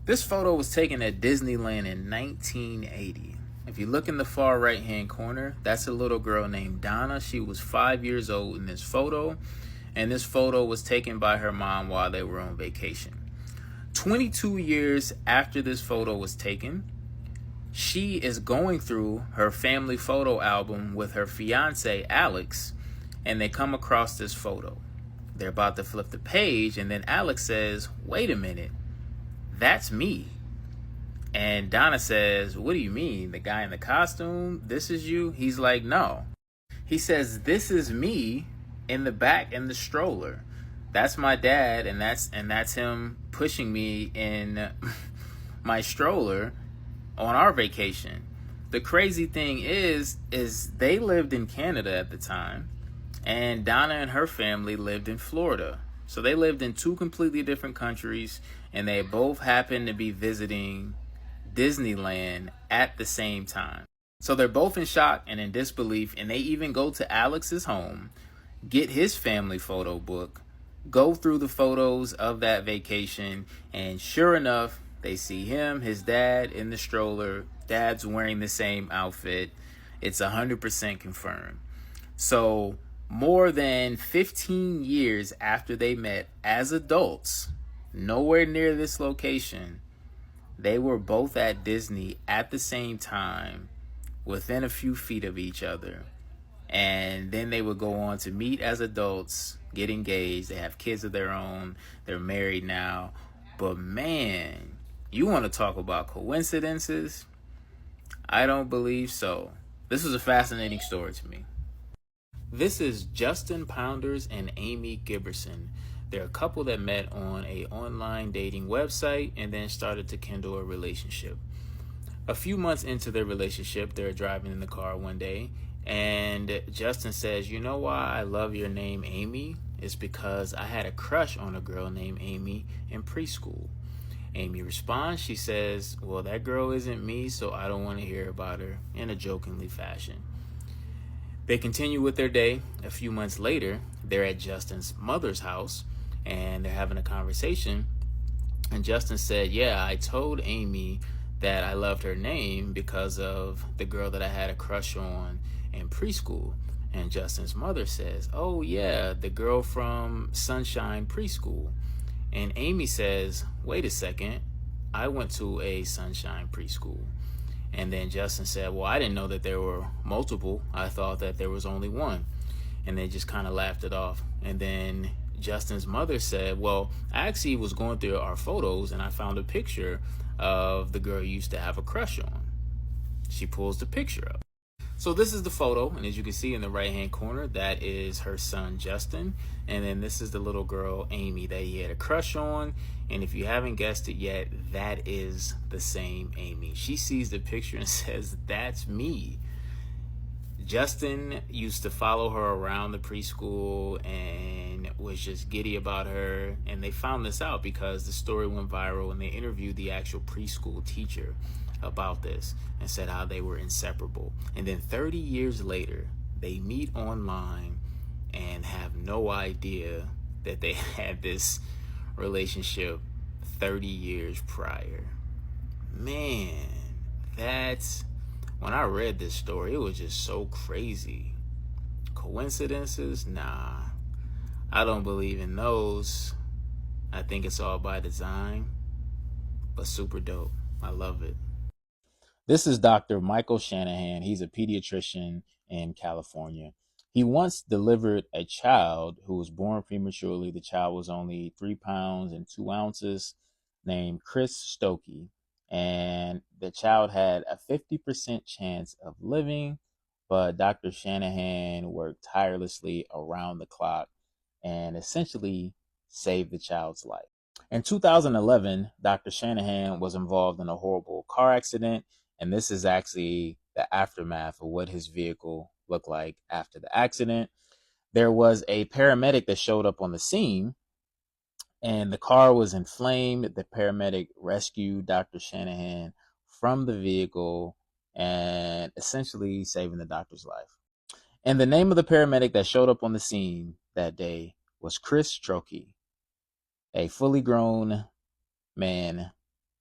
This photo was taken at Disneyland in 1980. If you look in the far right hand corner, that's a little girl named Donna. She was 5 years old in this photo, and this photo was taken by her mom while they were on vacation. 22 years after this photo was taken, she is going through her family photo album with her fiance Alex, and they come across this photo. They're about to flip the page, and then Alex says, "Wait a minute, that's me." And Donna says, "What do you mean? The guy in the costume? This is you?" He's like, "No." He says, "This is me in the back in the stroller. That's my dad, and that's him pushing me in my stroller on our vacation." The crazy thing is they lived in Canada at the time, and Donna and her family lived in Florida. So they lived in two completely different countries, and they both happened to be visiting Disneyland at the same time. So they're both in shock and in disbelief, and they even go to Alex's home, get his family photo book, go through the photos of that vacation, and sure enough, they see him, his dad in the stroller. Dad's wearing the same outfit. It's 100% confirmed. So more than 15 years after they met as adults, nowhere near this location, they were both at Disney at the same time, within a few feet of each other. And then they would go on to meet as adults, get engaged. They have kids of their own. They're married now. But man, you want to talk about coincidences? I don't believe so. This was a fascinating story to me. This is Justin Pounders and Amy Giberson. They're a couple that met on an online dating website and then started to kindle a relationship. A few months into their relationship, they're driving in the car one day, and Justin says, "You know why I love your name, Amy? It's because I had a crush on a girl named Amy in preschool." Amy responds, she says, "Well, that girl isn't me, so I don't want to hear about her," in a jokingly fashion. They continue with their day. A few months later, they're at Justin's mother's house, and they're having a conversation. And Justin said, "Yeah, I told Amy that I loved her name because of the girl that I had a crush on in preschool." And Justin's mother says, "Oh yeah, the girl from Sunshine Preschool." And Amy says, "Wait a second, I went to a Sunshine Preschool." And then Justin said, "Well, I didn't know that there were multiple. I thought that there was only one." And they just kind of laughed it off. And then Justin's mother said, "Well, I actually was going through our photos and I found a picture of the girl you used to have a crush on." She pulls the picture up. So this is the photo, and as you can see in the right hand corner, that is her son Justin, and then this is the little girl Amy that he had a crush on. And if you haven't guessed it yet, that is the same Amy. She sees the picture and says, "That's me." Justin used to follow her around the preschool and was just giddy about her. And they found this out because the story went viral, and they interviewed the actual preschool teacher about this and said how they were inseparable. And then 30 years later, they meet online and have no idea that they had this relationship 30 years prior. Man, that's... when I read this story, it was just so crazy. Coincidences? Nah, I don't believe in those. I think it's all by design, but super dope. I love it. This is Dr. Michael Shanahan. He's a pediatrician in California. He once delivered a child who was born prematurely. The child was only 3 pounds and 2 ounces, named Chris Stokey. And the child had a 50% chance of living, but Dr. Shanahan worked tirelessly around the clock and essentially saved the child's life. In 2011, Dr. Shanahan was involved in a horrible car accident, and this is actually the aftermath of what his vehicle looked like after the accident. There was a paramedic that showed up on the scene, and the car was inflamed. The paramedic rescued Dr. Shanahan from the vehicle and essentially saving the doctor's life. And the name of the paramedic that showed up on the scene that day was Chris Stokey, a fully grown man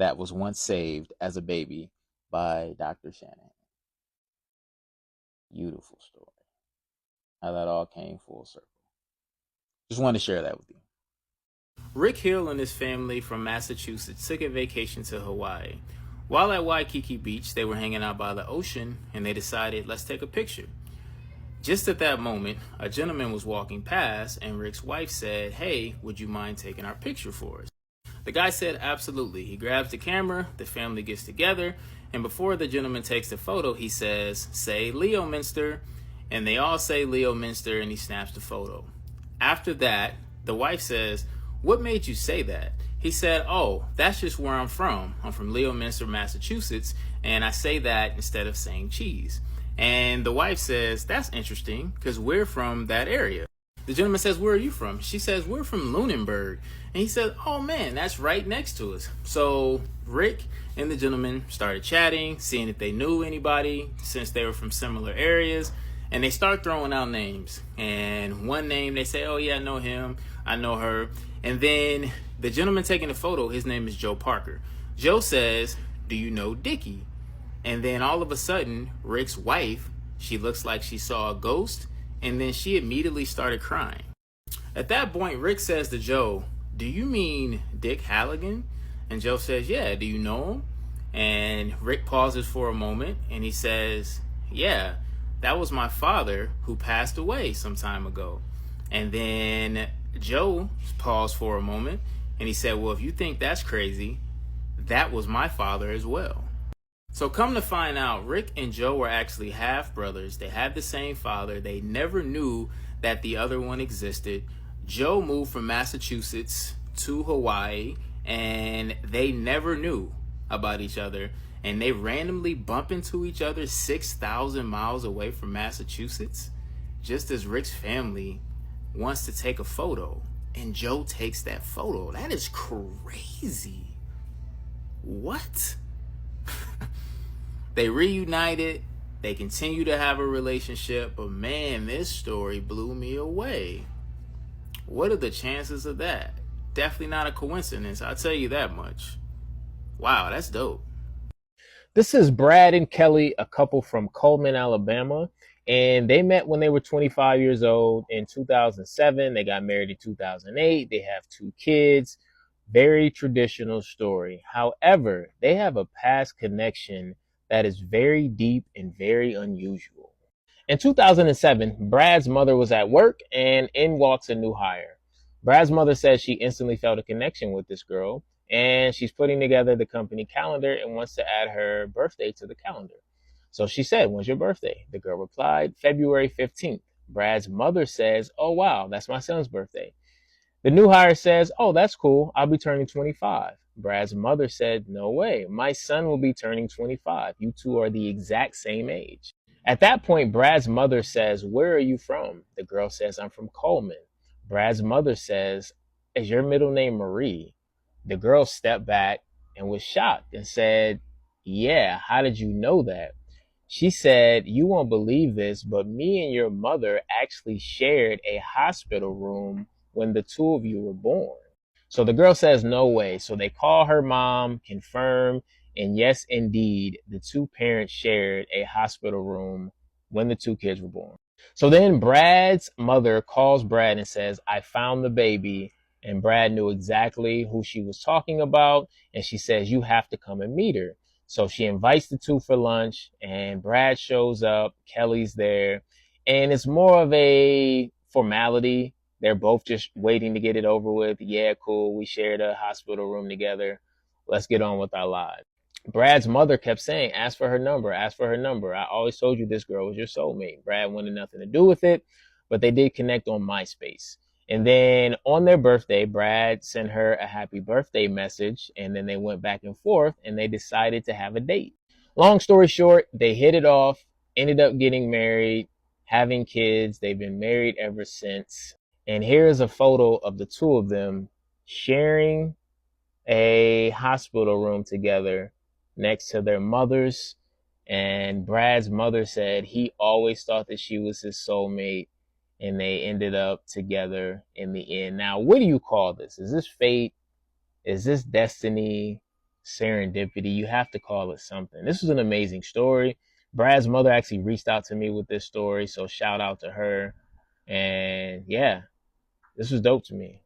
that was once saved as a baby by Dr. Shanahan. Beautiful story. How that all came full circle. Just wanted to share that with you. Rick Hill and his family from Massachusetts took a vacation to Hawaii. While at Waikiki Beach, they were hanging out by the ocean and they decided, let's take a picture. Just at that moment, a gentleman was walking past and Rick's wife said, hey, would you mind taking our picture for us? The guy said, absolutely. He grabs the camera, the family gets together, and before the gentleman takes the photo, he says, say Leo Minster, and they all say Leo Minster, and he snaps the photo. After that, the wife says, what made you say that? He said, oh, that's just where I'm from. I'm from Leominster, Massachusetts, and I say that instead of saying cheese. And the wife says, that's interesting because we're from that area. The gentleman says, where are you from? She says, we're from Lunenburg. And he said, oh man, that's right next to us. So Rick and the gentleman started chatting, seeing if they knew anybody since they were from similar areas. And they start throwing out names. And one name, they say, oh yeah, I know him, I know her. And then the gentleman taking the photo, his name is Joe Parker. Joe says, do you know Dickie? And then all of a sudden, Rick's wife, she looks like she saw a ghost, and then she immediately started crying. At that point, Rick says to Joe, do you mean Dick Halligan? And Joe says, yeah, do you know him? And Rick pauses for a moment, and he says, yeah, that was my father who passed away some time ago. And then Joe paused for a moment, and he said, well, if you think that's crazy, that was my father as well. So come to find out, Rick and Joe were actually half brothers. They had the same father. They never knew that the other one existed. Joe moved from Massachusetts to Hawaii, and they never knew about each other. And they randomly bump into each other 6,000 miles away from Massachusetts, just as Rick's family wants to take a photo, and Joe takes that photo. That is crazy. What? They reunited, they continue to have a relationship, but man, this story blew me away. What are the chances of that? Definitely not a coincidence, I'll tell you that much. Wow, that's dope. This is Brad and Kelly, a couple from Coleman, Alabama, and they met when they were 25 years old in 2007. They got married in 2008. They have 2 kids. Very traditional story. However, they have a past connection that is very deep and very unusual. In 2007, Brad's mother was at work and in walks a new hire. Brad's mother says she instantly felt a connection with this girl, and she's putting together the company calendar and wants to add her birthday to the calendar. So she said, when's your birthday? The girl replied, February 15th. Brad's mother says, oh wow, that's my son's birthday. The new hire says, oh, that's cool. I'll be turning 25. Brad's mother said, no way. My son will be turning 25. You two are the exact same age. At that point, Brad's mother says, where are you from? The girl says, I'm from Coleman. Brad's mother says, is your middle name Marie? The girl stepped back and was shocked and said, yeah, how did you know that? She said, you won't believe this, but me and your mother actually shared a hospital room when the 2 of you were born. So the girl says, no way. So they call her mom, confirm, and yes, indeed, the 2 parents shared a hospital room when the 2 kids were born. So then Brad's mother calls Brad and says, I found the baby, and Brad knew exactly who she was talking about, and she says, you have to come and meet her. So she invites the 2 for lunch, and Brad shows up, Kelly's there, and it's more of a formality. They're both just waiting to get it over with. Yeah, cool. We shared a hospital room together. Let's get on with our lives. Brad's mother kept saying, ask for her number, ask for her number. I always told you this girl was your soulmate. Brad wanted nothing to do with it, but they did connect on MySpace. And then on their birthday, Brad sent her a happy birthday message, and then they went back and forth, and they decided to have a date. Long story short, they hit it off, ended up getting married, having kids. They've been married ever since. And here's a photo of the 2 of them sharing a hospital room together next to their mothers. And Brad's mother said he always thought that she was his soulmate, and they ended up together in the end. Now, what do you call this? Is this fate? Is this destiny? serendipity. You have to call it something. This was an amazing story. Brad's mother actually reached out to me with this story, so shout out to her. And yeah, this was dope to me.